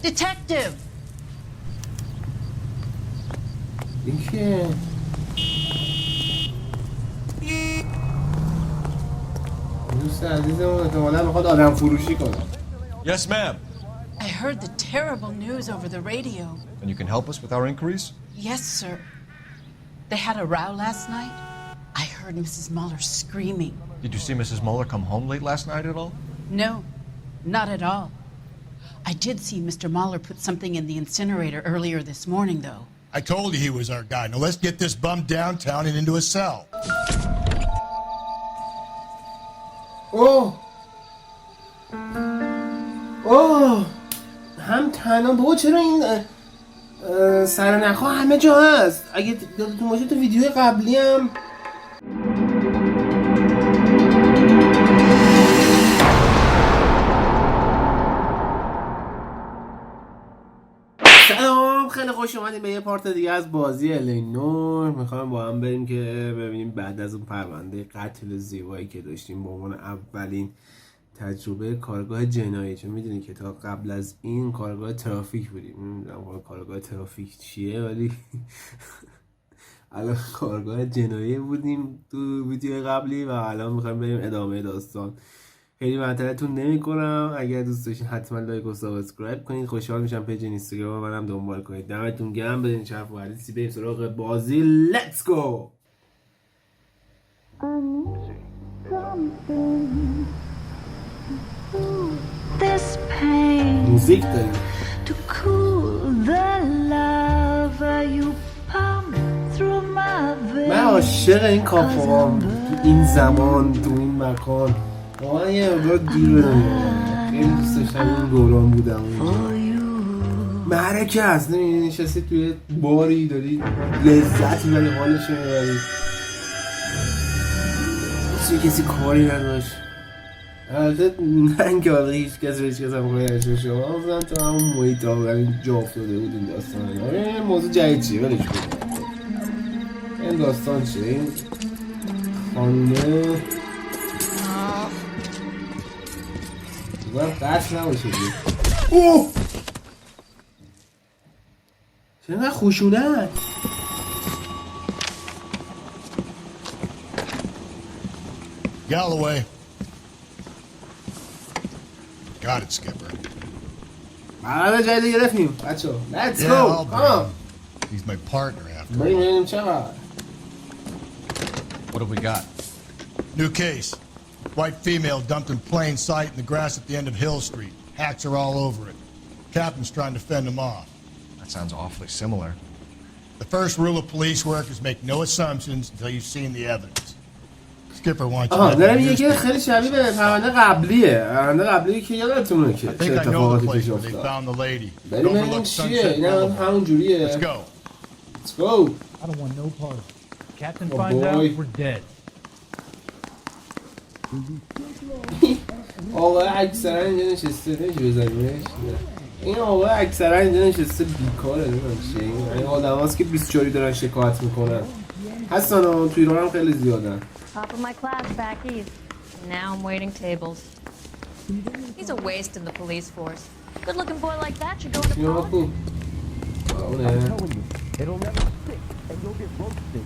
Detective! این که دوست عزیزمون احتمالا میخواد آدم فروشی کنه. Yes, ma'am. I heard the terrible news over the radio. And you can help us with our inquiries? Yes, sir. They had a row last night. I heard Mrs. Muller screaming. Did you see Mrs. Muller come home late last night at all? No, not at all. I did see Mr. Muller put something in the incinerator earlier this morning, though. I told you he was our guy. Now let's get this bum downtown and into a cell. اوه هم تنها بابا چرا این سرنخها همه جا هست. اگه یادتون باشه تو ویدیو قبلی هم سلام، خیلی خوش اومدیم به یه پارت دیگه از بازی L.A Noire. میخوایم با هم بریم که ببینیم بعد از اون پرونده قتل زیبایی که داشتیم به عنوان اولین تجربه کارگاه جنایی، چون میدونی که تا قبل از این کارگاه ترافیک بودیم. نمیدونم کارگاه ترافیک چیه ولی الان کارگاه جنایی بودیم تو ویدیو قبلی و الان میخوایم بریم ادامه داستان. خیلی معطلتون نمی‌کنم. اگر دوست داشتین حتما لایک و سابسکرایب کنید. خوشحال میشم پیج اینستاگرام منم دنبال کنید. دمتون گرم. بدین چرف و حدیثی بریم سراغ بازی. لیتس گو. موزیک داریم. من عاشق این کافه‌ام تو این زمان تو این مکان. واقعا یه مقدار دیر بدم. خیلی دوست داشتم این دوران بودم اونجا. معرکه هست، نشستی توی باری داری لذت میبری، حالش میبری، کسی کاری نداشت. البته من که آقا هیچ کس رو هیچ کس هم کاری نداشت باشه، اما بودم تو همون محیط ها برای جا افتاده بود این داستان. این موضوع جدید چیه ولش بود. این داستان چیه؟ این خانومه باید قصد نباشه دیگه. اوه چقدر خوشونت. Galloway. Got it, Skipper. مرحبا جدید گرفتیم بچه ها. Let's go. Come on. He's my partner after بریم all. ببینیم چقدر. What have we got? New case. White female dumped in plain sight in the grass at the end of Hill Street. Hats are all over it. Captain's trying to fend them off. That sounds awfully similar. The first rule of police work is make no assumptions until you've seen the evidence. Skipper wants you to دارم میگه که خیلی شبیه به پرونده قبلیه. پرونده قبلی که یادتونه که I چه think I know the اتفاقاتی place پیش where they افتاد. found the lady. بریم ببینیم Overlook چیه. Sunset این هم Boulevard. همون جوریه. Let's go. Let's go. I don't want no part of it. Captain Oh, finds boy. out, we're dead. آقا اکثرا اینجا نشسته. نمیشه بزنیمش. این آقا اکثرا اینجا نشسته بیکاره. نمیدونم چیه این آدم هست که 24 دارن شکایت میکنن. هستن ها تو ایران هم خیلی زیادن. Top of my class back east. Now I'm waiting tables. He's a waste in the police force. Good looking boy like that should go into یا college. خوب اونه It'll never stick, and you'll get roasted.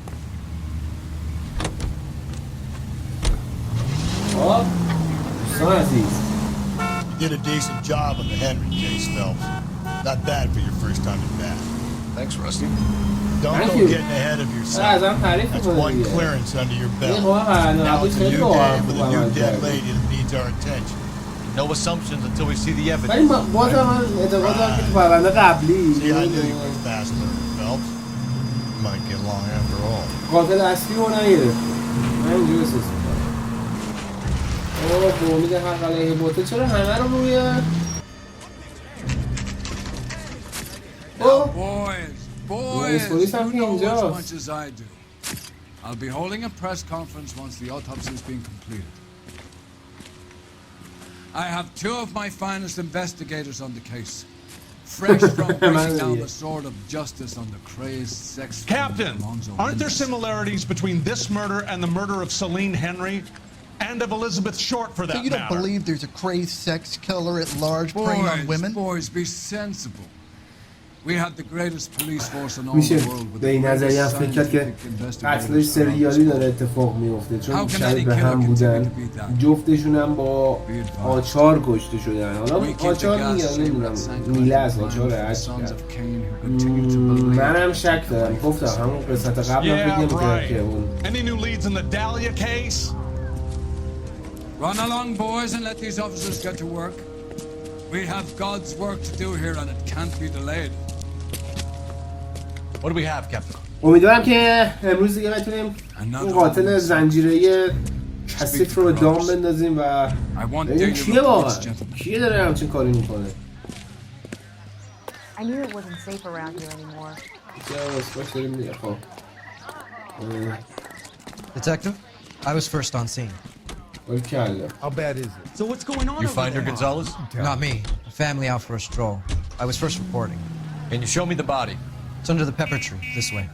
آب دوستان عزیز You did a decent job on the Henry case, Phelps. Not bad for your first time at bat. Thanks, Rusty. Don't Thank go you. getting ahead of yourself. ازم تعریف That's میکنه one دیگه. clearance under your این belt. خواهر پرنده Now نبود it's a خیلی new واقعا day with خوب a new عمل dead کرد. lady that needs our attention. No assumptions until we see the ولی evidence. باز من اعتقاد دارم که تو پرونده قبلی See, I knew you were a fast learner, Phelps. Might get along after all. قاتل اصلی رو نگرفت. من اینجور احساس میکنم. اوه به امید حق علیه باطل چرا همه رو روی اوه Boys, police you have know been as just. much as I do. I'll be holding a press conference once the autopsy has been completed. I have two of my finest investigators on the case. Fresh from breaking down the sword of justice on the crazed sex... Captain, aren't there similarities between this murder and the murder of Celine Henry? And of Elizabeth Short, for that So you don't matter. believe there's a crazed sex killer at large preying on women? Boys, be sensible. We had the greatest police force in all میشه the world with به این the نظریه greatest فکر کرد که scientific قتلش investigators سریالی around the داره world. اتفاق میفته چون How can شبیه any به هم killer بودن. continue to be that? جفتشون هم با آچار کشته شدن. حالا آچار میگم نمیدونم میله از آچار هرچی کرد. منم شک دارم. گفتم همون قسمت قبل هم فکر نمی‌کردم که اون Any new leads in the Dahlia case? Run along, boys, and let these officers get to work. We have God's work to do here, and it can't be delayed. What do we have, Captain? امیدوارم که امروز دیگه بتونیم اون قاتل زنجیره‌ای کثیف رو به دام بندازیم و ببینیم کیه واقعا؟ کیه داره همچین کاری میکنه؟ I knew it wasn't safe around here anymore. Detective, I was first on scene. How bad is it? So what's going on? You find her, Gonzalez? Not me. A family out for a stroll. I was first reporting. Can you show me the body? It's under the pepper tree, this way.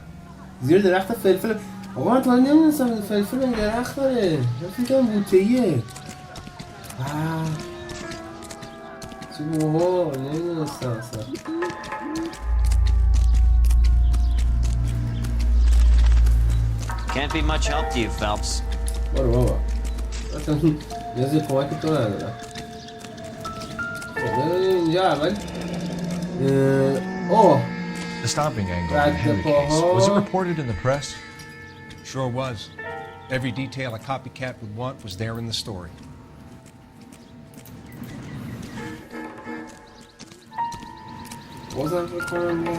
زیر درخت فلفل. آقا من تا نمیدونستم فلفل این درخت داره. فکرم بوته‌ایه. چه موها نمیدونستم اصلا. Can't be much help to you, Phelps. برو بابا. اصلا نیازی کمک تو ندارم. خب اینجا اول The stomping angle in the Henry case. Was it reported in the press? Sure was. Every detail a copycat would want was there in the story. بازم فکر کنم نه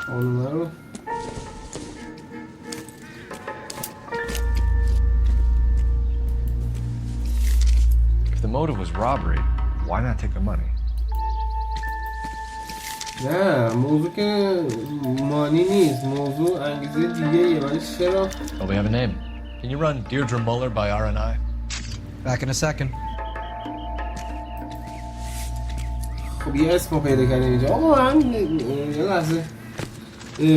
خانومه رو If the motive was robbery, why not take the money? نه موضوع که مانی نیست موضوع انگیزه دیگه یه ولی چرا Oh, we have a name. Can you run Deirdre Muller by R&I? Back in a second. خب یه اسم رو پیدا کردیم اینجا آقا من یه لحظه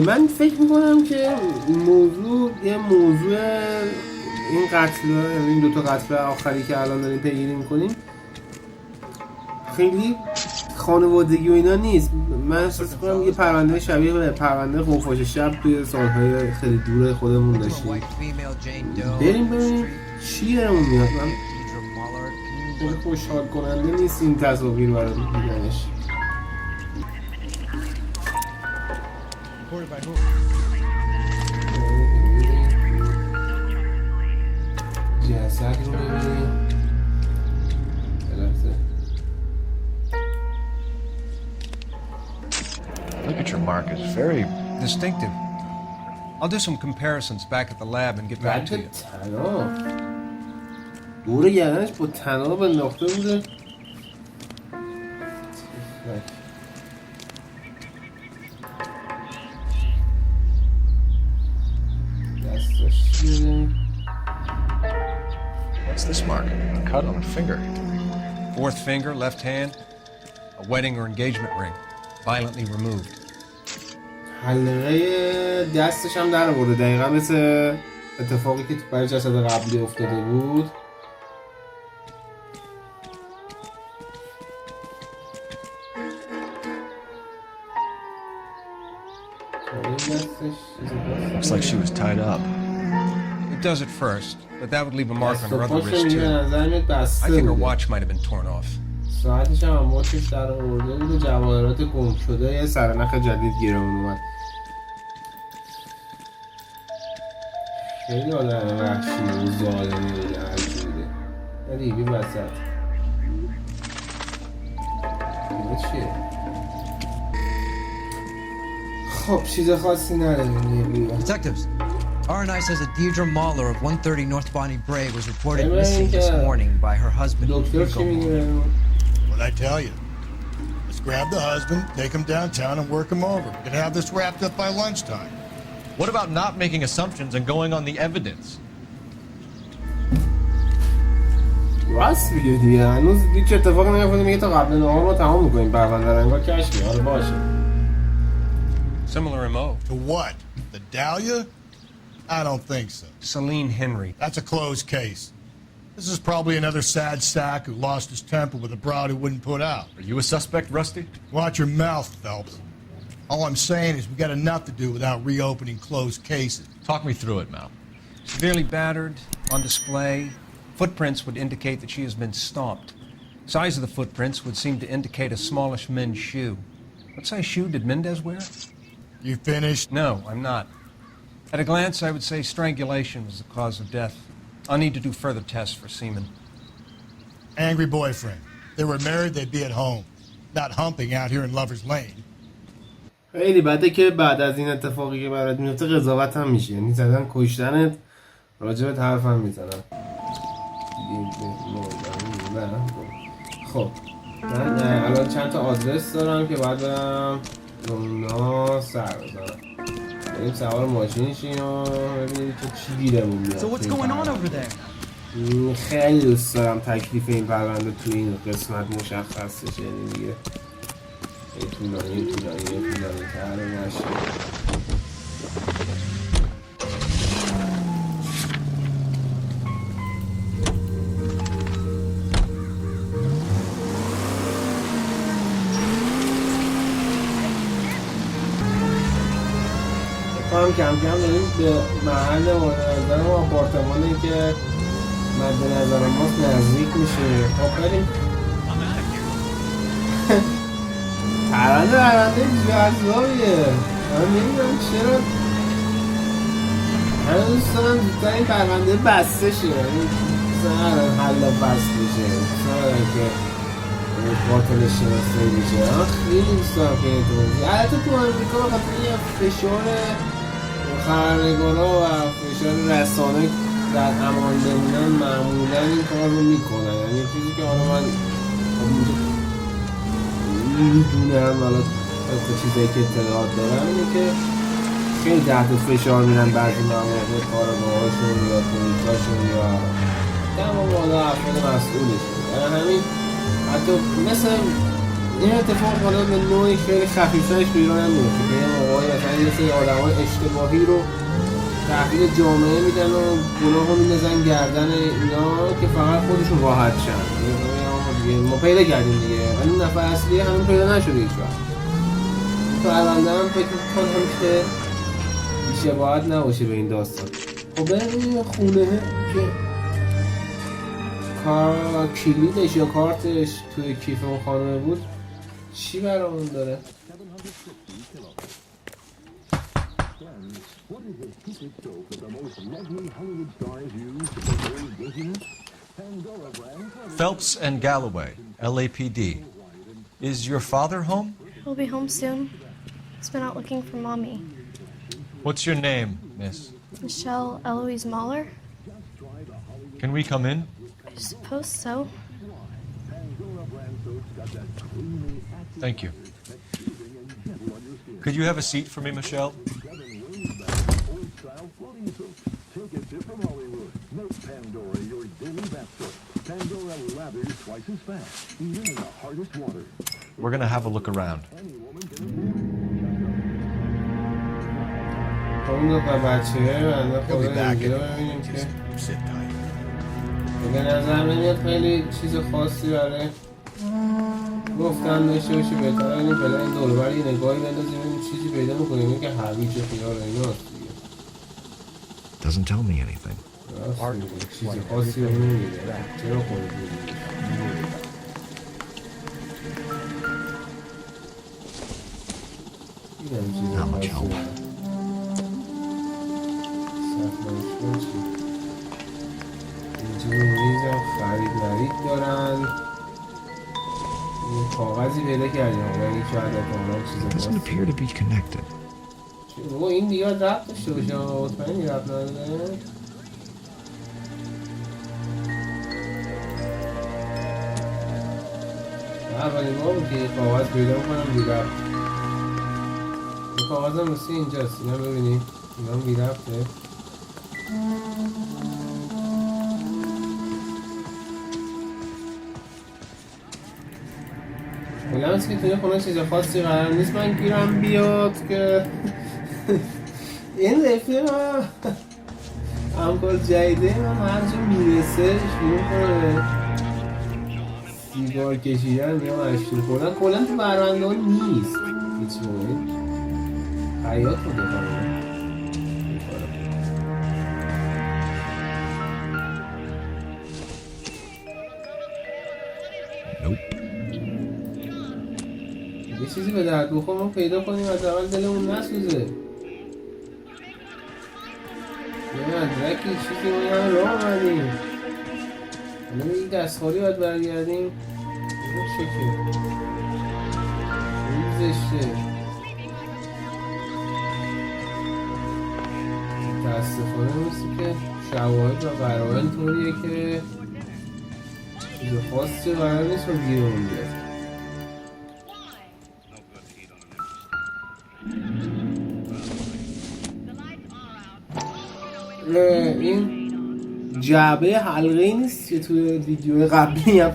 من فکر میکنم که یه موضوع این قتل این دوتا قتل آخری که الان داریم پیگیری میکنیم خیلی خانوادگی و اینا نیست. من احساس میکنم یه پرونده شبیه به پرونده خفاش شب توی سالهای خیلی دور خودمون داشتیم. بریم ببینیم چی دارمون میاد. من خیلی خوشحال کننده نیست این تصاویر برای دیدنش. جسد رو ببینیم. Look at your mark. It's very distinctive. I'll do some comparisons back at the lab and get back to you. دور گردنش با طناب انداخته بوده. دستش چیه؟ What's this mark? A cut on a finger. Fourth finger, left hand, a wedding or engagement ring, violently removed. حلقه دستش هم در آورده دقیقا مثل اتفاقی که برای جسد قبلی افتاده بود. Looks like she was tied up. It does at first, but that would leave a mark on her other wrist too. I think her watch might have been torn off. ساعتش هم امواتش در آورده بود و جواهرات گم شده یه سرنخ جدید گیرمون اومد. خیلی آدم وحشی و ظالمی بوده هرچی بوده. ولی بی وسط اینه چیه؟ خب چیز خاصی نداریم. Detectives, R&I says that Deirdre Muller of 130 North Bonnie Bray was reported missing this morning by her husband. What'd I tell you? Let's grab the husband, take him downtown, and work him over. We could have this wrapped up by lunchtime. What about not making assumptions and going on the evidence? راست میگه دیگه هنوز هیچ اتفاقی نیفتاده میگه تا قبل نهار رو تمام میکنیم پرونده رو انگار کشفی حالا باشه. Similar MO. To what? The Dahlia? I don't think so. Celine Henry. That's a closed case. This is probably another sad sack who lost his temper with a broad who wouldn't put out. Are you a suspect, Rusty? Watch your mouth, Phelps. All I'm saying is we got enough to do without reopening closed cases. Talk me through it, Mal. Severely battered, on display. Footprints would indicate that she has been stomped. Size of the footprints would seem to indicate a smallish men's shoe. What size shoe did Mendez wear? You finished? No, I'm not. At a glance, I would say strangulation was the cause of death. I'll need to do further tests for semen. Angry boyfriend. If they were married, they'd be at home. Not humping out here in Lover's Lane. خیلی بده که بعد از این اتفاقی که برات میفته قضاوت هم میشه. یعنی زدن کشتنت راجبت حرف هم میزنن. خب من الان چند تا آدرس دارم که باید برم اونا سر بزنم. بریم سوار ماشین شیم و ببینیم که چی گیرمون میاد. خیلی دوست دارم تکلیف این پرونده تو این قسمت مشخص بشه. یعنی دیگه طولانی تر نشه. کم کم داریم به محل مورد نظر و آپارتمانی که مد نظر ماست نزدیک میشه. خب بریم. پرونده جذابیه. من نمیدونم چرا همه دوست دارم زودتر این پرونده بسته شه. مثلا حالا بسته شه. مثلا که قاتل شناسایی میشه. من خیلی دوست دارم که این توضیح. البته تو امریکا بخاطر یه فشار خبرنگارا و فشار رسانه در امان بمونن معمولا این کار رو میکنن. یعنی چیزی که حالا من میدونم حالا تا چیزایی که اطلاعات دارم اینه که خیلی تحت فشار میرن بعضی مواقع کارگاهاشون یا پلیساشون یا تمام حالا افراد مسئولشون. برای همین حتی مثل این اتفاق حالا به نوعی خیلی خفیفترش به ایران هم میفته که یه موقعی مثلا یه سری آدم‌های اشتباهی رو تحویل جامعه میدن و گناه رو میندازن گردن اینا که فقط خودشون راحت شن. ما پیدا کردیم دیگه ولی اون نفر اصلی همین پیدا نشده هیچ وقت. پرونده هم فکر می‌کنم که شباهت نباشه به این داستان. خب بریم خونه که کلیدش یا کارتش توی کیف اون خانمه بود چی برامون داره؟ Phelps and Galloway, L.A P.D. Is your father home? He'll be home soon. He's been out looking for Mommy. What's your name, miss? Michelle Eloise Mahler? Can we come in? I suppose so. Thank you. Could you have a seat for me, Michelle? We're gonna have a look around. He'll be back anyway. Just sit tight. به نظر نمیاد خیلی چیز خاصی برای گفتن داشته باشه. بهتره اینو فعلا این دور بر یه نگاهی بندازیم ببینیم چیزی پیدا می‌کنیم که هویج خیال ایناست دیگه. Doesn't tell me anything. چیزی خاصی رو نمیگه. چرا خودت Not much help. زیرنویس هم خرید دارن. کاغذی پیدا کردیم یعنی شاید احتمالاً چیز Doesn't appear to be connected. بابا این دیگه ربط داشته باشه مطمئنی ربط نداره؟ اولین بار بود که یه کاغذ پیدا می‌کنم بی ربط. این کاغذ هم مثل اینجاست. اینا ببینید اینا هم بی ربطه. کلا هست که توی خونه چیز خاصی قرار نیست من گیرم بیاد که این رفیق همکار جدیده من هر جا میرسه شروع کنه سیگار کشیدن یا مشروب خوردن. کلا تو برنده ها نیست هیچ موقعی حیات رو دفعه. یه چیزی به درد بخور ما پیدا کنیم از اول دلمون نسوزه. یه مدرکی چیزی ما همه راه آمدیم. حالا این دستخالی باید برگردیم. این شکل این زشته. متاسفانه مثل که شواهد و قرائن طوریه که چیز خاصی قرار نیست رو گیرمون بیاد. این جعبه حلقه‌ای نیست که توی ویدیو قبلی هم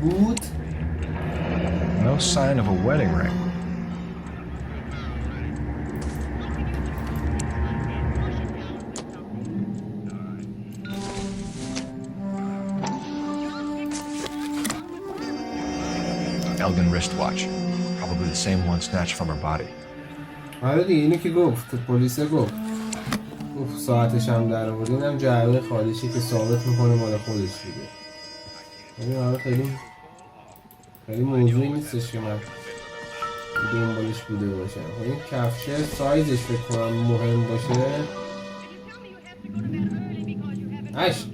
بود. No sign of a wedding ring. Elgin wristwatch. Probably the same one snatched from her body. آره دیگه اینو که گفت پلیس گفت ساعتش هم در آورد. اینم جعبه خالیشه که ثابت میکنه مال خودش بوده. این آره خیلی موضوعی نیستش که من دنبالش بوده باشم. این کفشه سایزش فکر کنم مهم باشه. اش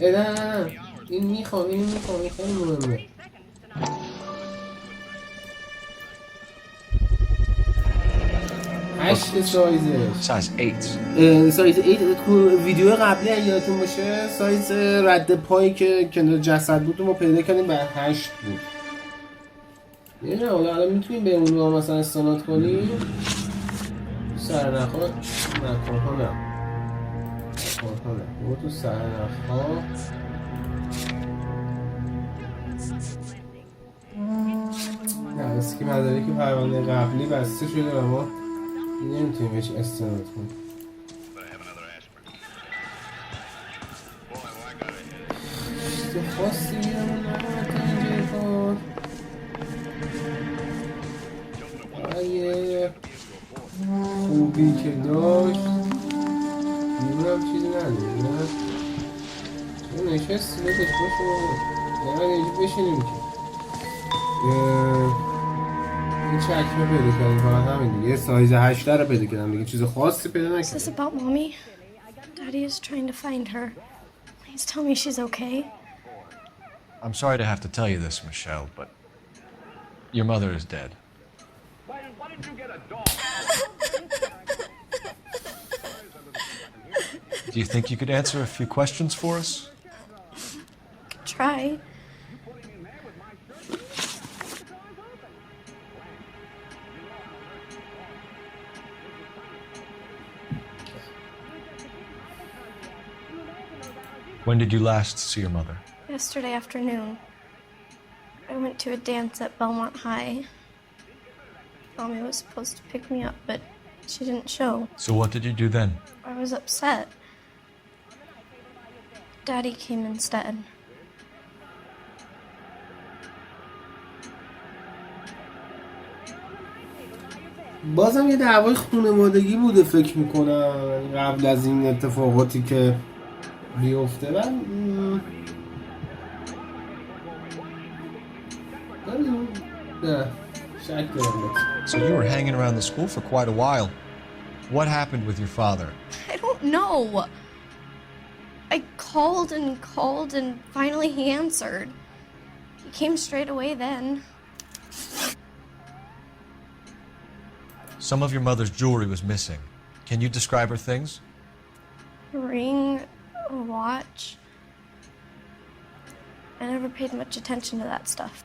نه این میخوام این خیلی مهمه. هشت سایزش Size 8. سایز 8 ویدیو قبلی اگه یادتون باشه سایز رد پایی که کنار جسد بود ما پیدا کردیم بر 8 بود. نه حالا میتونیم به اون رو مثلا استناد کنیم. سرنخ ها نکن ها نه تو سرنخ ها نه بسی که مداری که پرونده قبلی بسته شده و ما نمیتونیم بهش استناد کنیم. چیز خاصی بیرمون نمونه تا اینجای کار. یه خوبی که داشت بیرونم چیزی نداره نه چون نشست سیلتش باشه نه اینجا بشینیم که این چکمه پیدا کردیم فقط همین دیگه. سایز 8 رو پیدا کردم دیگه چیز خاصی پیدا نکردم. Is this about mommy? Daddy is trying to find her. Please tell me she's okay. I'm sorry to have to tell you this, Michelle, but your mother is dead. Why did you get a dog? Do you think you could answer a few questions for us? Try. When did you last see your mother? Yesterday afternoon. I went to a dance at Belmont High. Mommy was supposed to pick me up, but she didn't show. So what did you do then? I was upset. Daddy came instead. بازم یه دعوای خانوادگی بوده فکر میکنم قبل از این اتفاقاتی که بیفته. من نه شک دارم. So you were hanging around the school for quite a while. What happened with your father? I don't know. I called and finally he answered. He came straight away then. Some of your mother's jewelry was missing. Can you describe her things? A ring, a watch. I never paid much attention to that stuff.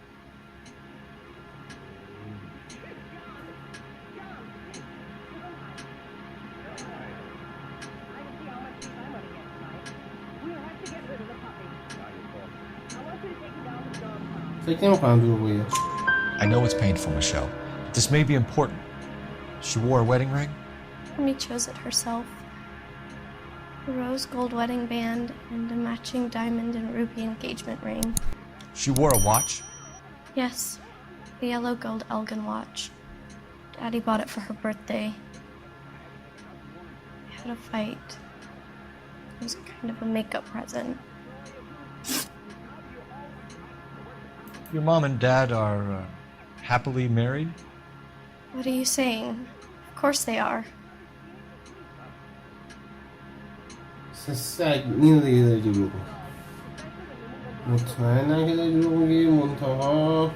I know it's painful, Michelle, but this may be important. She wore a wedding ring? Mommy chose it herself. A rose gold wedding band and a matching diamond and ruby engagement ring. She wore a watch? Yes, the yellow gold Elgin watch. Daddy bought it for her birthday. We had a fight. It was kind of a makeup present. Your mom and dad are happily married? What are you saying? Of course they are. سگ اینو دیگه داری دروغ میگی. مطمئنم که داری دروغ میگی. منتها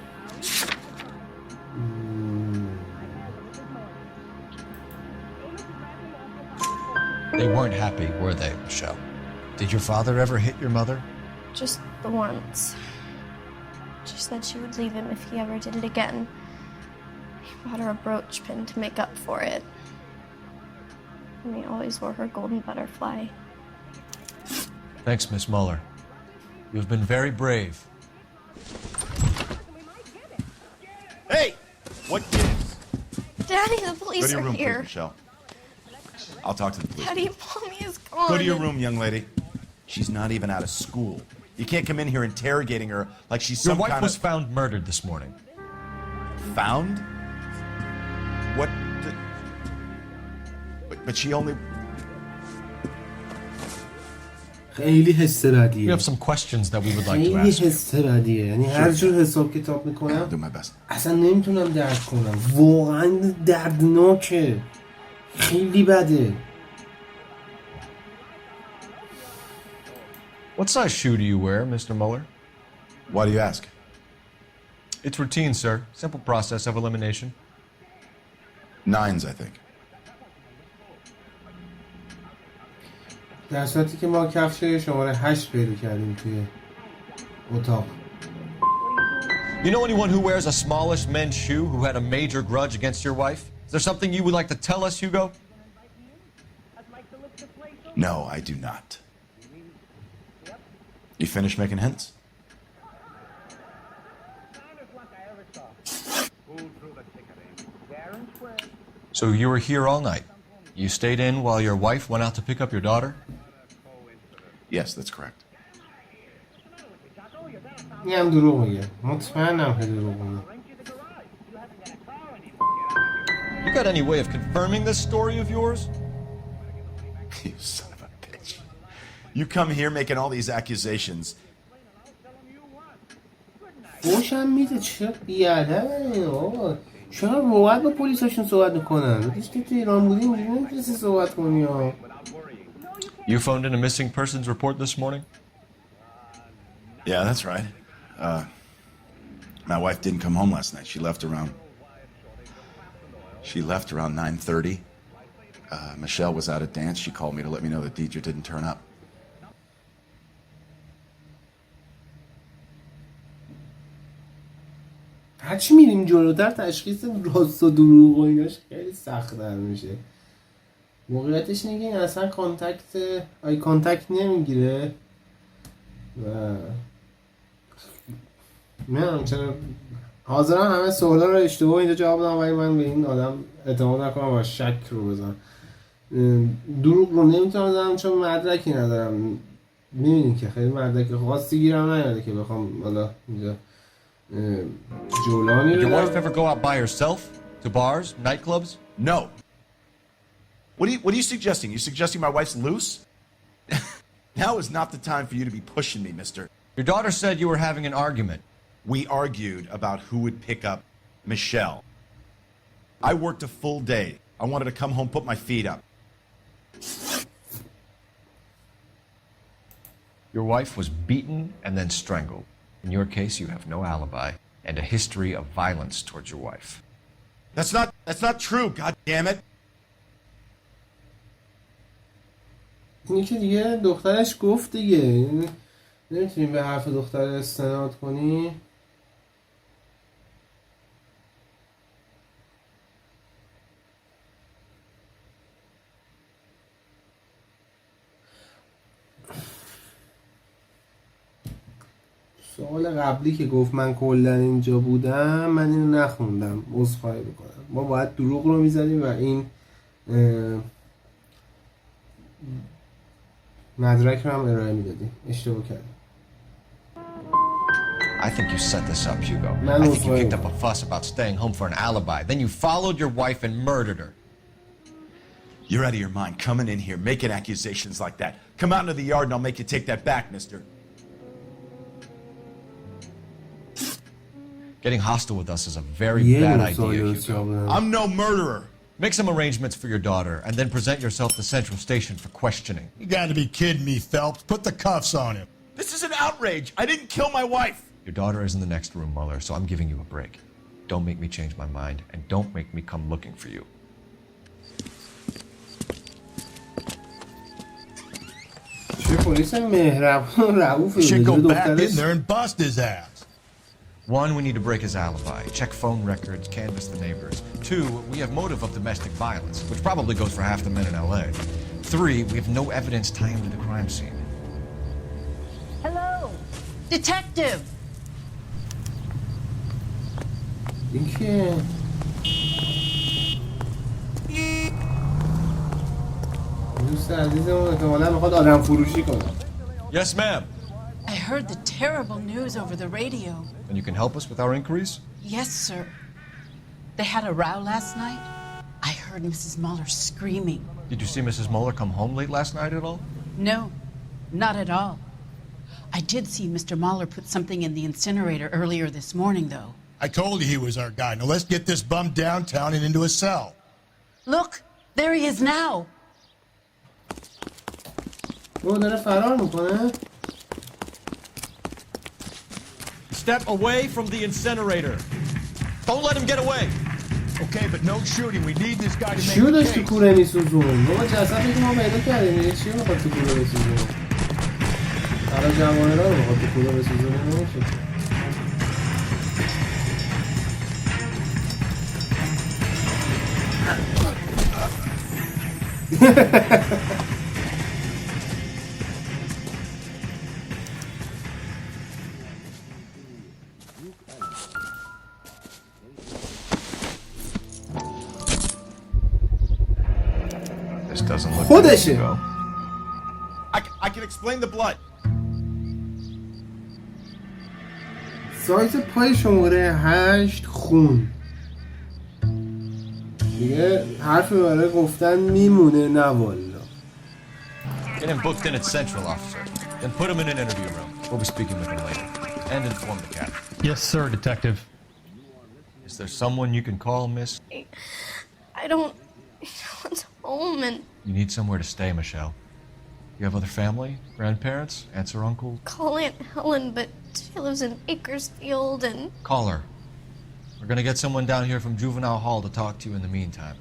They weren't happy, were they, Michelle? Did your father ever hit your mother? Just the once. She said she would leave him if he ever did it again. He bought her a brooch pin to make up for it. And he always wore her golden butterfly. Thanks, Miss Muller. You've been very brave. Hey! What gives? Daddy, the police Go to your are room, here. please, Michelle. I'll talk to the police. Daddy, Mommy is gone. Go to your room, young lady. She's not even out of school. You can't come in here interrogating her like she's Your some wife kind was found murdered this morning. Found? What? But she only... خیلی حس بدیه. We have some questions that we would like to خیلی ask you. حس بدیه. یعنی هر جور حساب کتاب میکنم Do my best. اصلا نمیتونم درک کنم. واقعا دردناکه. خیلی بده. What size shoe do you wear, Mr. Muller? Why do you ask? It's routine, sir. Simple process of elimination. 9s, I think. در صورتی که ما کفش شماره 8 پیدا کردیم توی اتاق. You know anyone who wears a smallish men's shoe who had a major grudge against your wife? Is there something you would like to tell us, Hugo? No, I do not. You finished making hints? So you were here all night. You stayed in while your wife went out to pick up your daughter? Yes, that's correct. این هم دروغ میگه. مطمئنم که دروغ میگه. You got any way of confirming this story of yours? You son of a bitch. You come here making all these accusations. خوشم میده. چه بیادبه آقا. چرا باید با پلیساشون صحبت میکنن؟ بودیش که تو ایران بودی اینجوری نمیتونستی صحبت کنی ها. You phoned in a missing persons report this morning? Yeah, that's right. My wife didn't come home last night. She left around 9:30. Michelle was out at dance. She called me to let me know that Deidre didn't turn up. هرچی میریم جلوتر تشخیص راست و دروغ و ایناش خیلی سخت‌تر میشه. موقعیتش اینه که این اصلا کانتکت نمیگیره و نمیدونم چرا حاضرم همه سوالا رو اشتباه اینجا جواب بدم ولی من به این آدم اعتماد نکنم و شک رو بزنم. دروغ رو نمیتونم بزنم چون مدرکی ندارم. میبینین که خیلی مدرک خاصی گیرم نیاده که بخوام حالا اینجا جولانی Did your بدم. wife ever go out by herself to bars, nightclubs? No. What are you suggesting? You suggesting my wife's loose? Now is not the time for you to be pushing me, mister. Your daughter said you were having an argument. We argued about who would pick up Michelle. I worked a full day. I wanted to come home, put my feet up. Your wife was beaten and then strangled. In your case, you have no alibi and a history of violence towards your wife. That's not true, god damn it. اینی که دیگه دخترش گفت دیگه نمیتونیم به حرف دختر استناد کنی. سوال قبلی که گفت من کلا اینجا بودم من اینو نخوندم عذرخواهی میکنم. ما باید دروغ رو میزنیم و این مدرک رو هم ارائه میدادی. اشتباه کردی. I think you set this up, Hugo. I think you kicked up a fuss about staying home for an alibi. Then you followed your wife and murdered her. You're out of your mind coming in here making accusations like that. Come out into the yard and I'll make you take that back, mister. Getting hostile with us is a very bad idea, Hugo. I'm no murderer. Make some arrangements for your daughter and then present yourself to Central Station for questioning. You gotta be kidding me, Phelps. Put the cuffs on him. This is an outrage. I didn't kill my wife. Your daughter is in the next room, Mueller, so I'm giving you a break. Don't make me change my mind, and don't make me come looking for you. Should go back in there and bust his ass. One, we need to break his alibi. Check phone records, canvass the neighbors. Two, we have motive of domestic violence, which probably goes for half the men in L.A. Three, we have no evidence tying him to the crime scene. Hello, detective. Yes, ma'am. I heard the terrible news over the radio. And you can help us with our inquiries? Yes, sir. They had a row last night. I heard Mrs. Mueller screaming. Did you see Mrs. Mueller come home late last night at all? No, not at all. I did see Mr. Mueller put something in the incinerator earlier this morning, though. I told you he was our guy. Now let's get this bum downtown and into a cell. Look, there he is now. Step away from the incinerator. Don't let him get away. Okay, but no shooting. We need this guy to make شو the داشت تو case. کوره میسوزون؟ بابا جسدی که ما پیدا کردیم دیگه چی میخواد تو کوره بسوزون؟ حالا جواهرها رو میخواد تو کوره بسوزونه نمیشه. This doesn't look خودشه. good. I can explain the blood. سایز پای شماره 8 خون. دیگه حرفی برای گفتن میمونه نه والا. Get him booked in at Central, officer. Then put him in an interview room. We'll be speaking with him later. And inform the captain. Yes, sir, detective. Is there someone you can call, miss? I don't... No one's home and... You need somewhere to stay, Michelle. You have other family? Grandparents? Aunts or uncles? Call Aunt Helen, but she lives in Bakersfield and... Call her. We're gonna get someone down here from Juvenile Hall to talk to you in the meantime.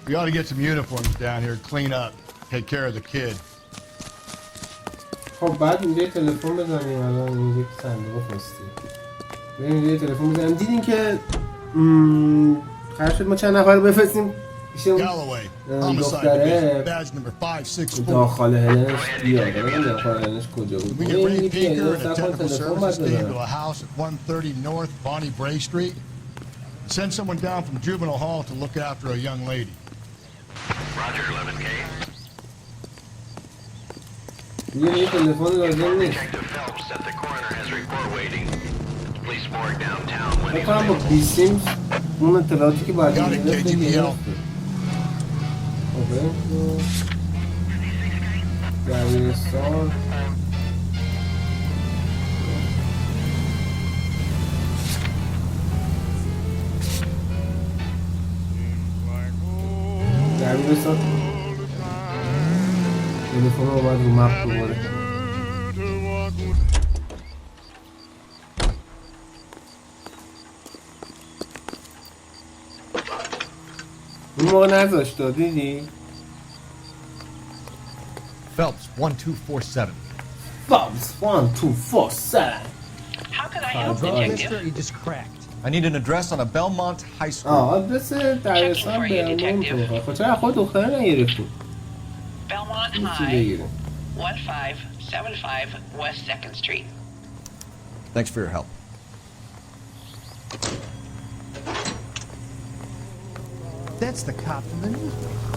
We ought to get some uniforms down here, clean up, take care of the kid. خب بعد اینجا تلفن بزنیم الان اینجا صندوق فرستی. بریم اینجا تلفن بزنیم دیدین که قرار شد ما چند نفر رو بفرستیم دختره داخل هلنش بیاد. داخل هلنش کجا بود؟ این پیدا سکن تلفن باید بزنم. Send someone down from Juvenile Hall to look after a young lady. Roger, 11K. یه تلفن لازم نیست. Detective Phelps at the coroner has report waiting. Police morgue downtown when he بکنم با بیسیم اون اطلاعاتی که باید میده بگیره. خب دبیرستان تلفن رو باید رو مپ دوباره اون موقع نذاشت دیدی؟ Phelps 1247. Phelps 1247. How can I help, detective? You just cracked. I need an address on a Belmont High School. آدرس دبیرستان بلمونت بخواه. چرا خود دختره نگرفتی؟ Belmont High, 1575 West 2nd Street. Thanks for your help. That's the cop from the newspaper.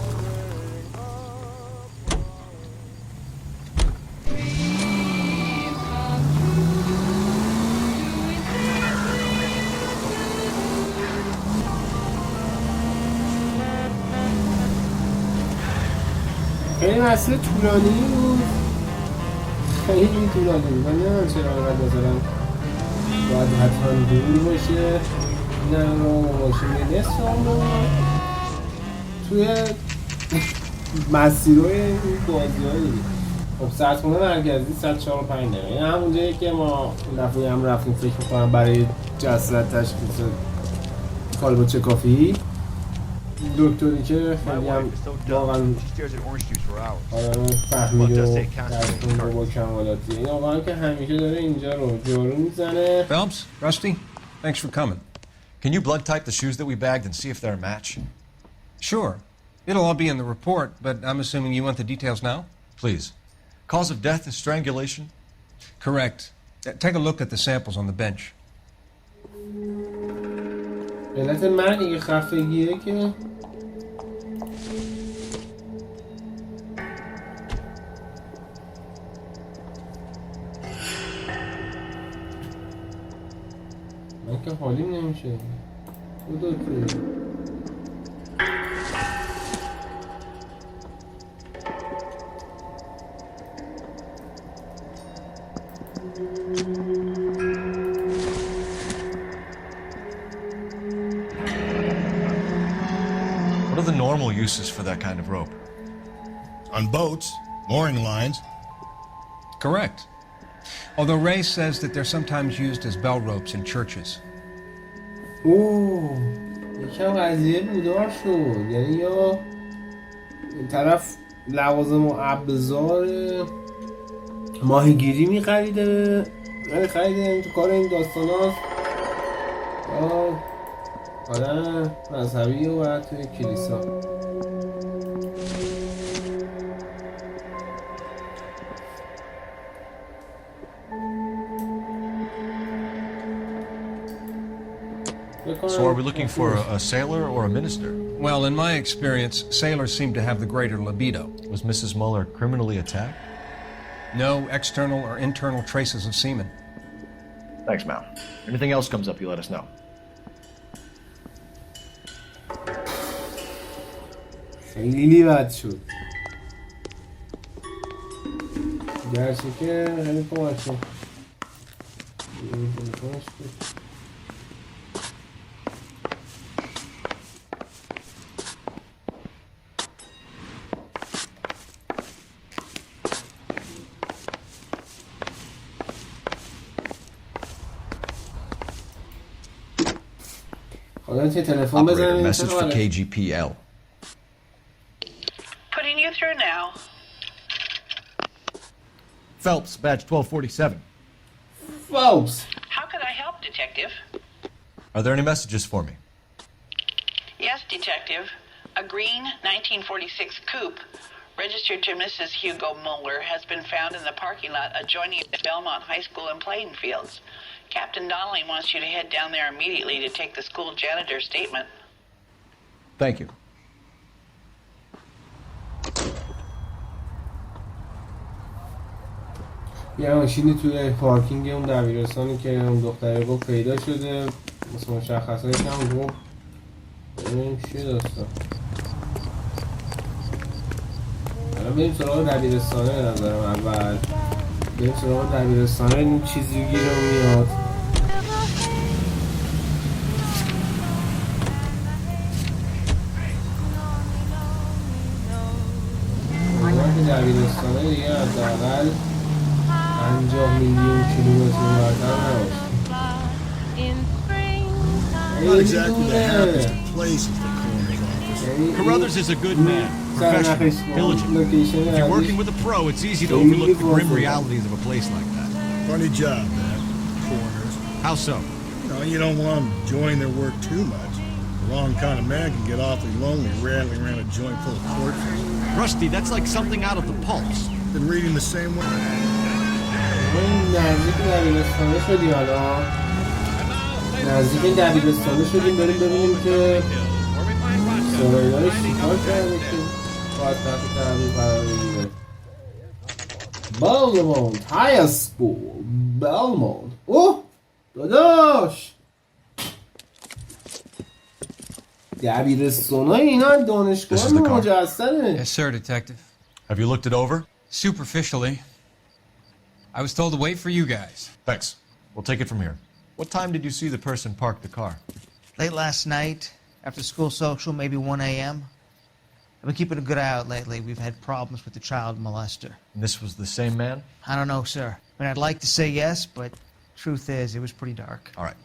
مسیر طولانی بود، خیلی طولانی بود. من نمیدونم چرا انقدر مثلا باید حتما دور باشه. نه رو ماشین نصف رو توی مسیرهای این بازی هایی. خب سرخونه مرکزی 145 دقیقه، این همون جایی که ما دفعه هم رفتیم فکر میکنم برای جسد تشخیص کالبد چکافی. دکتری که خیلی هم واقعا آدم فهمید و درستون رو با کمالاتی. این آقا هم که همیشه داره اینجا رو جارو میزنه. Phelps, Rusty, thanks for coming. Can you blood type the shoes that we bagged and see if they're a match? Sure. It'll all be in the report, but I'm assuming you want the details now? Please. Cause of death is strangulation? Correct. Take a look at the samples on the bench. علت مرگ که خفگیه که من که حالیم نمیشه. تو دکتر What are the normal uses for that kind of rope? On boats, mooring lines. Correct. Although Ray says that they're sometimes used as bell ropes in churches. اوه یکم قضیه بودار شد. یعنی یا این طرف لوازم و ابزار ماهیگیری میخریده، یعنی خریده تو کار این داستان هاست، یا آدم مذهبی و باید توی کلیسا. So are we looking for a sailor or a minister? Well, in my experience, sailors seem to have the greater libido. Was Mrs. Muller criminally attacked? No external or internal traces of semen. Thanks, Mal. Anything else comes up, you let us know. خیلی بد شد. گرچه که خیلی کمک شد. Operator, message for KGPL. Putting you through now. Phelps, badge 1247. Phelps! How could I help, Detective? Are there any messages for me? Yes, Detective. A green 1946 coupe registered to Mrs. Hugo Muller has been found in the parking lot adjoining the Belmont High School and playing fields. Captain Donnelly wants you to head down there immediately to take the school janitor's statement. Thank you. یه ماشینی توی پارکینگ اون دبیرستانی که اون دختره گفت پیدا شده، مثل مشخصایی که هم گفت. ببینیم چیه داستان. الان بریم سراغ دبیرستانه به نظرم اول. بریم سراغ دبیرستانه این چیزی گیرم میاد. دبیرستانه دیگه حداقل 50 میلیون کیلومتر برتر نباشه. Not exactly the happiest of places, the coroner's office. Carruthers is a good man, professional, diligent. If you're working with a pro, it's easy to overlook the grim realities of a place like that. Funny job, that, coroners. How so? You don't want them enjoying their work too much. The wrong kind of man can get awfully lonely rattling around a joint full of corpses. Rusty, that's like something out of the Pulse. Been reading the same way? نزدیک دبیرستانه شدیم. بریم ببینیم که سرایدارش چیکار کرده که باید تحت تعمیر قرار بگیره. بالمونت های اسکول بالمونت. اوه داداش دبیرستانای اینا دانشگاه مجسده. Yes, sir, detective. Have you looked it over? Superficially. I was told to wait for you guys. Thanks. We'll take it from here. What time did you see the person park the car? Late last night, after school social, maybe 1 a.m. I've been keeping a good eye out lately. We've had problems with the child molester. And this was the same man? I don't know, sir. I mean, I'd like to say yes, but truth is, it was pretty dark. All right.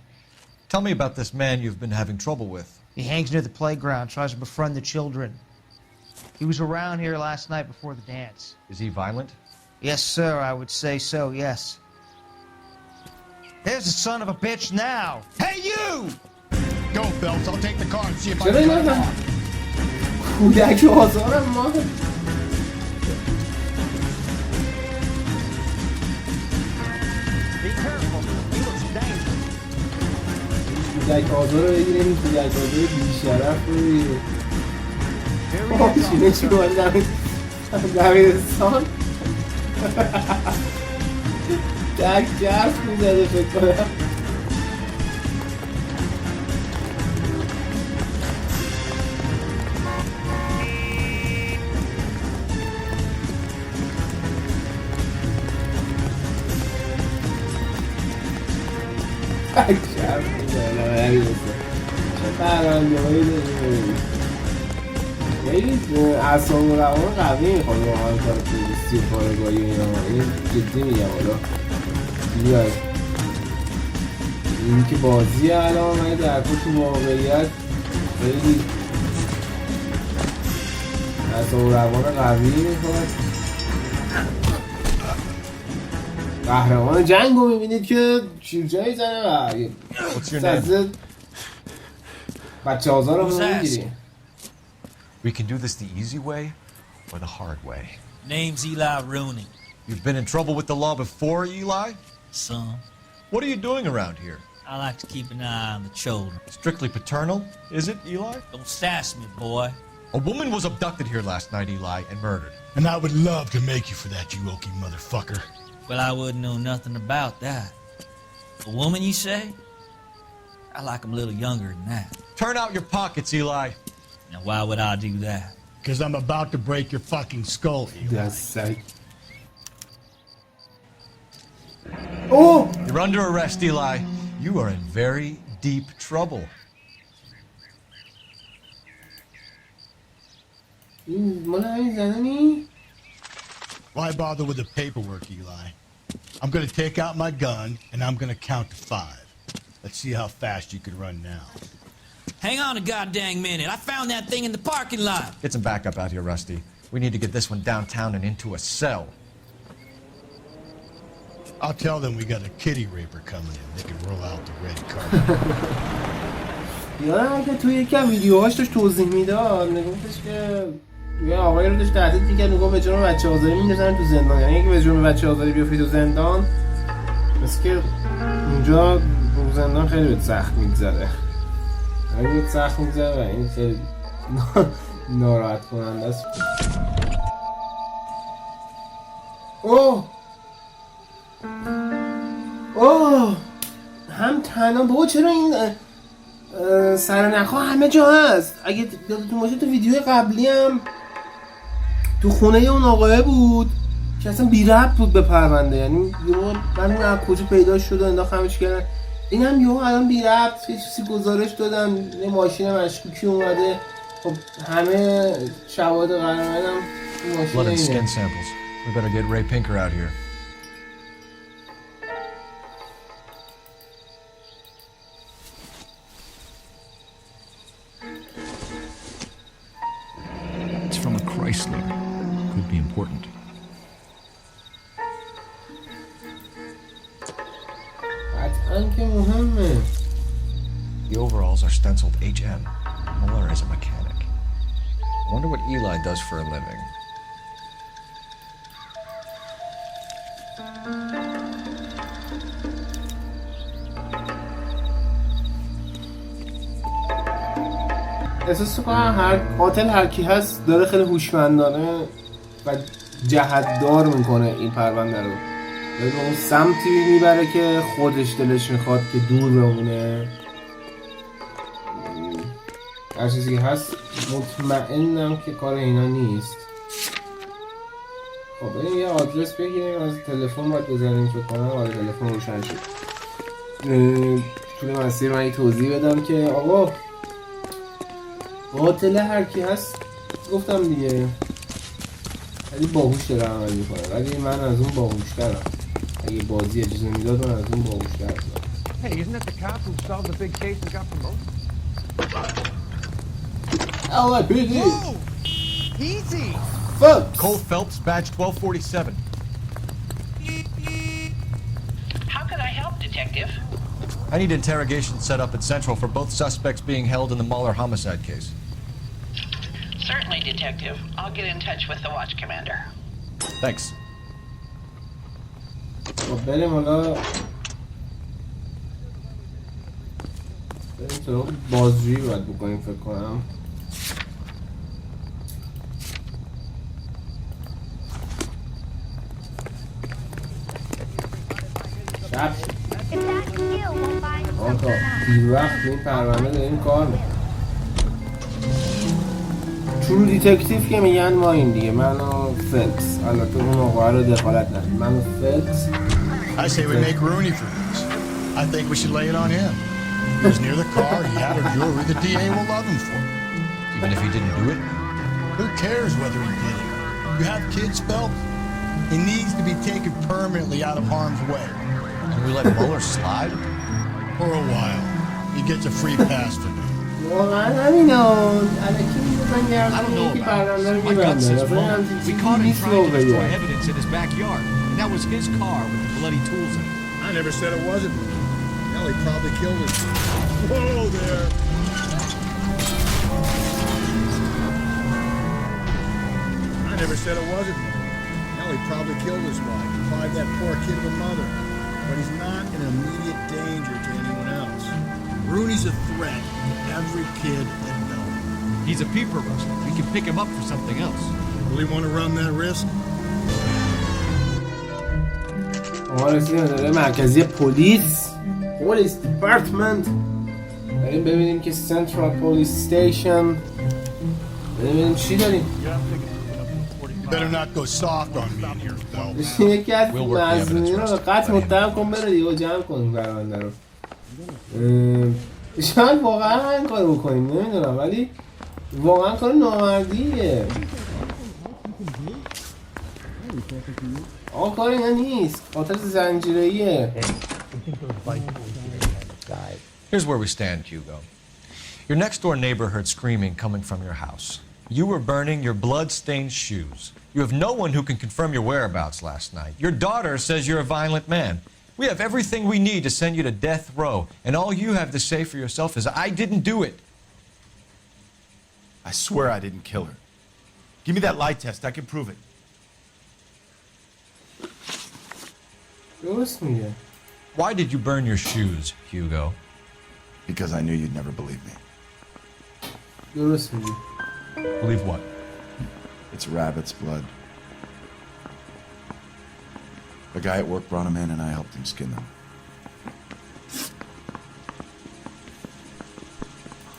Tell me about this man you've been having trouble with. He hangs near the playground, tries to befriend the children. He was around here last night before the dance. Is he violent? Yes, sir, I would say so, yes. There's the son of a bitch now! Hey, you! Go, Phelps. I'll take the car and see if I چرا can اینا drive off. کودک آزارم ما کودک آزار رو بگیره این کودک آزار بیشرف رو بگیره چینه چی باید دبیرستان دک جرس میزده فکر کنم شرف میزنه چه پرونده هایی داریم خیلی اعصاب و روان قوی میخواد واقعا کار پلیسی و کارگاهی اینا این جدی میگم حالا بیای این که بازی الان ولی در کل تو واقعیت خیلی اعصاب و روان قوی میخواد قهرمان جنگ رو میبینید که شیرجایی زنه و سزده بچه آزار رو میگیری We can do this the easy way or the hard way. Name's Eli Rooney. You've been in trouble with the law before, Eli? Some. What are you doing around here? I like to keep an eye on the children. Strictly paternal, is it, Eli? Don't sass me, boy. A woman was abducted here last night, Eli, and murdered. And I would love to make you for that, you oaky motherfucker. Well, I wouldn't know nothing about that. A woman, you say? I like them a little younger than that. Turn out your pockets, Eli. Now, why would I do that? Because I'm about to break your fucking skull, Eli. That's sick. Oh! You're under arrest, Eli. You are in very deep trouble. Why bother with the paperwork, Eli? I'm gonna take out my gun, and I'm gonna count to 5. Let's see how fast you can run now. Hang on a goddamn minute. I found that thing in the parking lot. Get some backup out here, Rusty. We need to get this one downtown and into a cell. I'll tell them we got a kitty raper coming in. They can roll out the red carpet. یادم که توی یکم ویدیوهاش داشت توضیح میداد نگفتش که یه آقایی رو داشت تهدید میکرد نگاه به جرم بچه آزاری میندازن تو زندان یعنی اگه به جرم بچه آزاری بیافتی تو زندان مثل که اونجا تو زندان خیلی بهت سخت میگذره خیلی بهت سخت میگذره و این خیلی ناراحت کننده است اوه اوه هم تنها بابا چرا این سرنخها همه جا هست اگه یادتون باشه تو ویدیو قبلی هم تو خونه اون آقایه بود که اصلا بی ربط بود به پرونده یعنی یهو من اون از کجا پیدا شد و انداخت همش کردن این هم یهو الان بی ربط یه چیزی گزارش دادن یه ماشین مشکوکی اومده خب همه شواهد قرار هم ماشین Blood and skin samples. We better get Ray Pinker out here. It's from a Chrysler. Could be important. قطعاً که مهمه. The overalls are stenciled HM. Muller is a mechanic. I wonder what Eli does for a living. احساس کنم هر قاتل هر کی هست داره خیلی هوشمندانه و جهتدار میکنه این پرونده رو به اون سمتی میبره که خودش دلش میخواد که دور بمونه هر چیزی که هست مطمئنم که کار اینا نیست خب بریم یه آدرس بگیریم از تلفن باید بزنیم فکر کنم. آره تلفن روشن شد. طول مسیر من یه توضیح بدم که آقا قاتل هر کی هست گفتم دیگه ولی باهوش داره عمل میکنه، ولی من از اون باهوشترم. اگه بازی اجازه میداد من از اون باهوشتر بودم. Hey, isn't that the cop who solved the big case and got promoted? L.A P.8. Whoa! Easy! Phelps! Cole Phelps, badge 1247. How could I help, Detective? I need interrogation set up at Central for both suspects being held in the Mahler homicide case. Certainly, Detective. I'll get in touch with the watch commander. Thanks. خب بریم حالا بریم تو بازجویی باید بکنیم فکر کنم. شب آقا دیر وقت این پرونده داریم کار میکنم. چون دیتکتیو که میگن ما این دیگه من و فلپس، البته اون آقا رو دخالت ندید، من و فلپس. I say we make Rooney for this. I think we should lay it on him. He was near the car, he had a jewelry, the DA will love him for it. Even if he didn't do it? Who cares whether he did it? You have kids, Phelps? He needs to be taken permanently out of harm's way. Can we let Mueller slide? For a while. He gets a free pass for me. واقعا همینان الکی میزن I don't know گردن که about پرونده رو it. My gut says میبنده. Mueller. We caught him trying to destroy evidence in his backyard. And that was his car with the bloody tools in it. I never said it wasn't me. Hell, he probably killed his... Whoa there! I never said it wasn't me. Hell, he probably killed his wife, deprived that poor kid of a mother. But he's not an immediate danger to anyone else. Rooney's a threat to every kid at Belmont. He's a peeper rustler. We can pick him up for something else. Really want to run that risk? ما رسیدیم اداره مرکزی پلیس دیپارتمنت. بریم ببینیم که سنترال پلیس ستیشن. ببینیم چی داریم. Better not go soft on me in here, Phelps. یکی از مظنونین رو به قتل متهم کن بره دیگه و جمع کنیم پرونده رو. شاید واقعا این کارو بکنیم نمیدونم، ولی واقعا کار نامردیه. آقا کار اینا نیست، قاتل زنجیره‌ایه. Here's where we stand, Hugo. Your next door neighbor heard screaming coming from your house. You were burning your blood-stained shoes. You have no one who can confirm your whereabouts last night. Your daughter says you're a violent man. We have everything we need to send you to death row, and all you have to say for yourself is, I didn't do it. I swear I didn't kill her. Give me that lie test. I can prove it. Why did you burn your shoes, Hugo? Because I knew you'd never believe me. Believe what? It's rabbit's blood. A guy at work brought him in and I helped him skin them.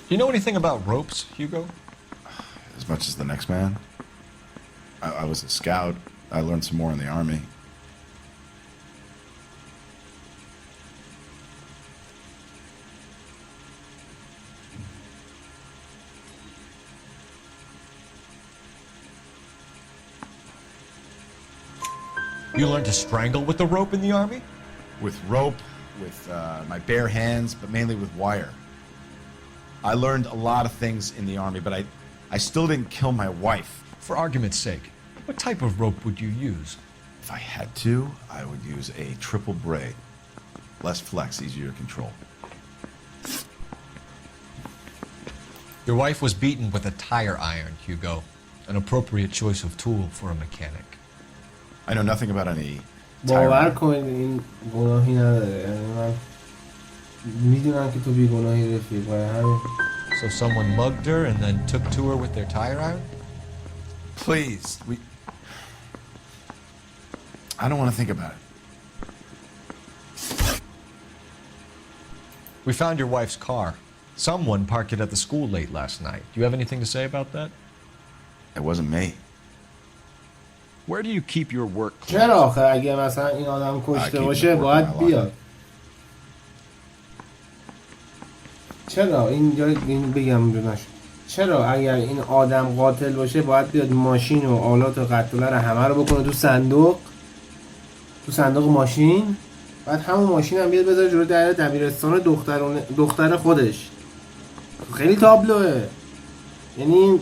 Do you know anything about ropes, Hugo? As much as the next man. I was a scout. I learned some more in the army. You learned to strangle with the rope in the army? With rope, with my bare hands, but mainly with wire. I learned a lot of things in the army, but I still didn't kill my wife. For argument's sake, what type of rope would you use? If I had to, I would use a triple braid. Less flex, easier to control. Your wife was beaten with a tire iron, Hugo. An appropriate choice of tool for a mechanic. I know nothing about any باور کنید این گناهی نداره. یعنی من میدونم که تو بیگناهی رفیق همین. So someone mugged her and then took to her with their tire iron? Please, I don't want to think about it. We found your wife's car. Someone parked it at the school late last night. Do you have anything to say about that? It wasn't me. Where do you keep your work clothes? چرا آخه اگه مثلا این آدم کشته باشه باید بیاد. چرا اینجا این بگم نشه. چرا اگر این آدم قاتل باشه باید بیاد ماشین و آلات و قتله رو همه رو بکنه تو صندوق ماشین، بعد همون ماشین هم بیاد بذاره جلوی در دبیرستان دختر خودش. خیلی تابلوه. یعنی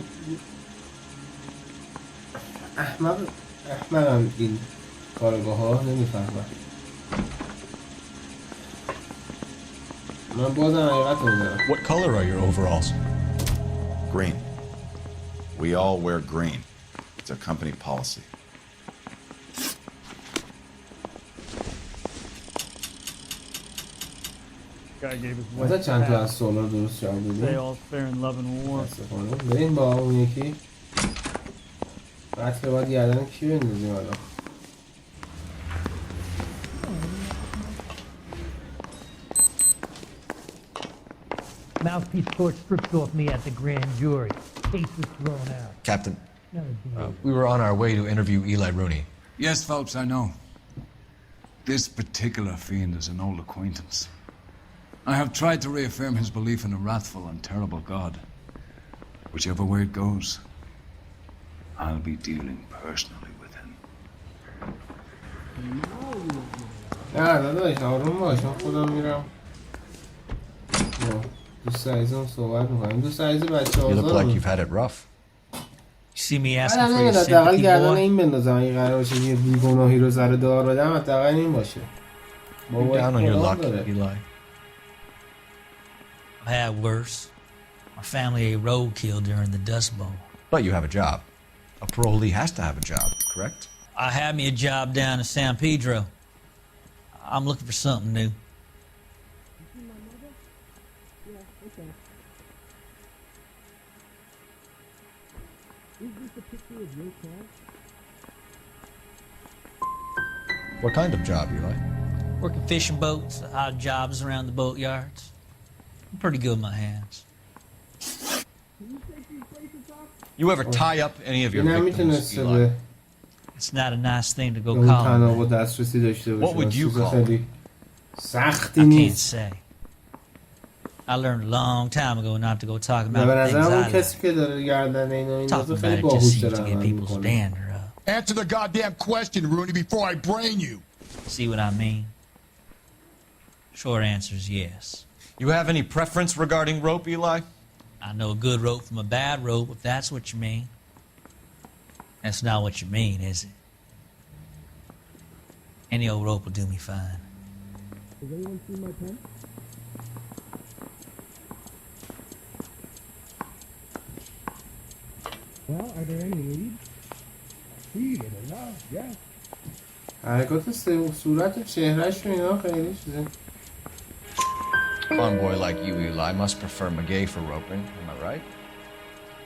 احمقم این کارگاه ها، نمیفهمم. من بازم حقیقت رو میدارم. What color are your overalls? Green. We all wear green. It's our company policy. Guy gave us مثلا چند تا از سولار درست شده بودیم. Stay all fair in love and war. بریم با اون یکی قتل باید گردن کی بندازیم حالا. Mouthpiece court stripped off me at the grand jury. Case was thrown out. Captain, we were on our way to interview Eli Rooney. Yes, Phelps, I know. This particular fiend is an old acquaintance. I have tried to reaffirm his belief in a wrathful and terrible God. Whichever way it goes, I'll be dealing personally with him. نه داداش آروم باش، من خودم میرم دوست عزیزم صحبت میکنم. دوست عزیز بچه You look آزارم. like you've had it rough. See me asking for your حداقل sympathy, گردن boy? این بندازم اگه قرار باشه یه بیگناهی رو سر دار بدم حداقل این باشه. You're down on your luck, داره. Eli. I had worse. My family ate roadkill during the Dust Bowl. But you have a job. A parolee has to have a job, correct? I had me a job down in San Pedro. I'm looking for something new. What kind of job, Eli? Working fishing boats, odd jobs around the boatyards. I'm pretty good with my hands. You ever tie up any of your این هم victims, میتونسته Eli? به It's not a nice thing to go اون calling تناقض them. دسترسی داشته باشه. What would you چیز call خیلی سختی I can't نیست. say. I learned a long time ago not to go talking و به about things نظرم اون I like. کسی که داره گردن اینو این Talking about خیلی it just باهوش seems to داره get عمل people's میکنه. dander up. Answer the goddamn question, Rooney, before I brain you. See what I mean? Short answer is yes. You have any preference regarding rope, Eli? I know a good rope from a bad rope, if that's what you mean. That's not what you mean, is it? Any old rope will do me fine. Does anyone see my pen? Well, are there any leads? See it enough, yes. حرکات صورت و چهرهش و اینا خیلی چیزه. Fun boy like you, Eli, must prefer McGay for roping. Am I right?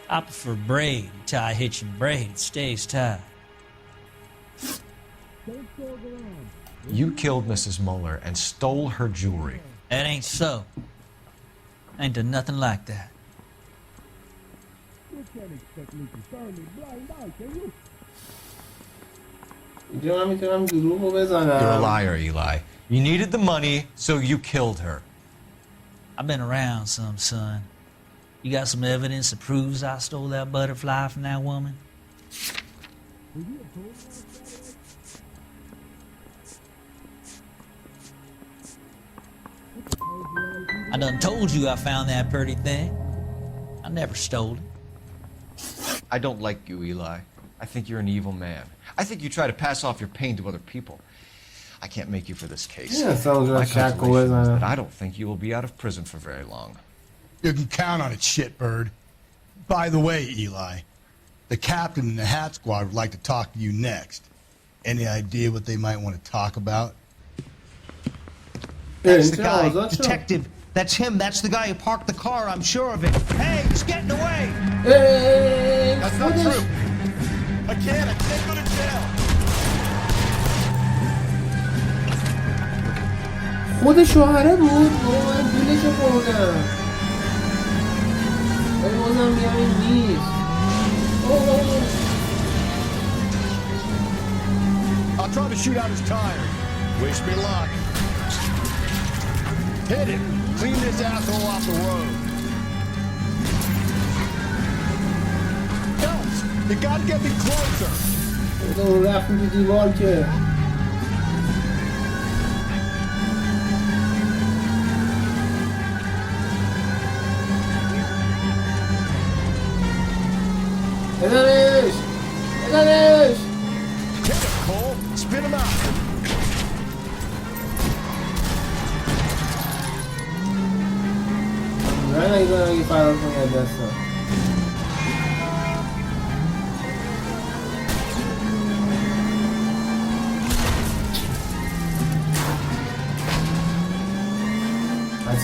I prefer braid. Tie hitch and braid. It stays tied. Don't go around. You killed Mrs. Mueller and stole her jewelry. That ain't so. I ain't done nothing like that. You can't expect me to turn a blind eye, can you? اینجا من میتونم دروغ رو You're a بزنم. liar, Eli. You needed the money, so you killed her. I've been around some, son. You got some evidence that proves I stole that butterfly from that woman? I done told you I found that pretty thing. I never stole it. I don't like you, Eli. I think you're an evil man. I think you try to pass off your pain to other people. I can't make you for this case. Yeah, sounds My like Shaq consolation is was, that I don't think you will be out of prison for very long. You can count on it, shitbird. By the way, Eli, the captain and the hat squad would like to talk to you next. Any idea what they might want to talk about? That's the guy. Detective. That's him. That's the guy who parked the car. I'm sure of it. Hey, he's getting away. That's not true. I can't go to jail. خود شوهره بود. من دیلشو خوردم. ولی بازم میگم این نیست. trying to shoot out his tire. Wish me luck. Hit it. Clean this asshole off the road. Phelps, you gotta get me closer. رفتیم تو دیوار که بزنش بزنش Get him, Cole. Spit him out. من اگه فرار کنی از دستم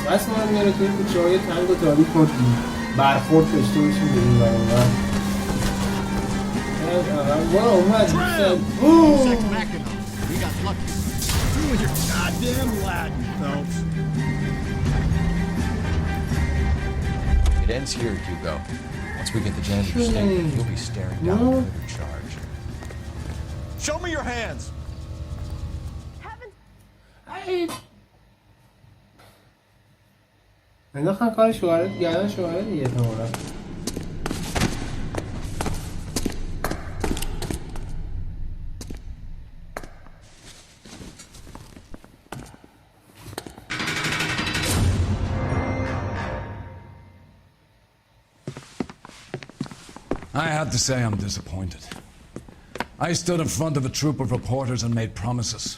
از ما رو میاره توی کوچه های تنگ و تاریک کنیم برخورد داشته باشیم بریم برام اومد It ends here, Hugo. Once we get the janitor's statement, you'll be staring down a murder charge. Show me your hands. انداختن کار شوهرت گردن شوهرت دیگه احتمالا I have to say I'm disappointed. I stood in front of a troop of reporters and made promises.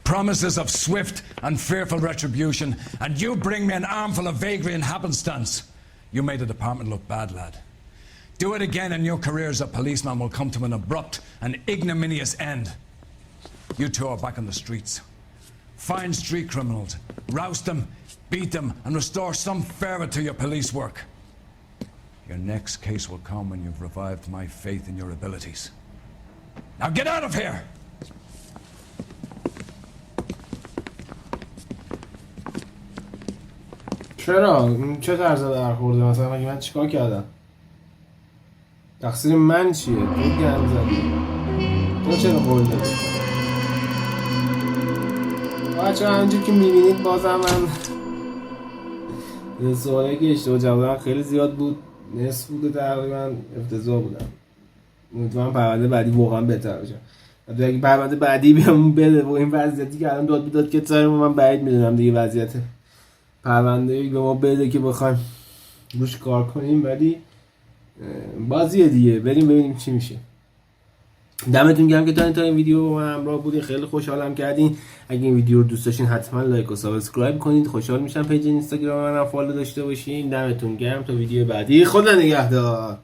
Promises of swift and fearful retribution, and you bring me an armful of vagary and happenstance. You made the department look bad, lad. Do it again and your career as a policeman will come to an abrupt and ignominious end. You two are back on the streets. Find street criminals, roust them, beat them, and restore some fervor to your police work. Your next case will come when you've revived my faith in your abilities. Now get out of here! چرا؟ چه طرز برخورده مثلا مگه من چیکار کردم؟ تقصیر من چیه؟ تو گند زدی تو چرا قول دادی؟ بچه همونجور که میبینید بازم من سوالی که اشتباه جواب خیلی زیاد بود نصف بوده تقریبا افتضاح بودم امیدوارم پرونده بعدی واقعا بهتر بشه اگه پرونده بعدی بیام بده و این وضعیتی که الان داد بیداد که سر من بعید میدونم دیگه وضعیت پرونده به ما بده که بخوایم روش کار کنیم ولی بازیه دیگه بریم ببینیم چی میشه دمتون گرم که تا این ویدیو با من همراه بودین خیلی خوشحالم کردین اگه این ویدیو رو دوست داشتین حتما لایک و سابسکرایب کنید خوشحال میشم پیج اینستاگرام منم فالو داشته باشین دمتون گرم تا ویدیو بعدی خدا نگهدار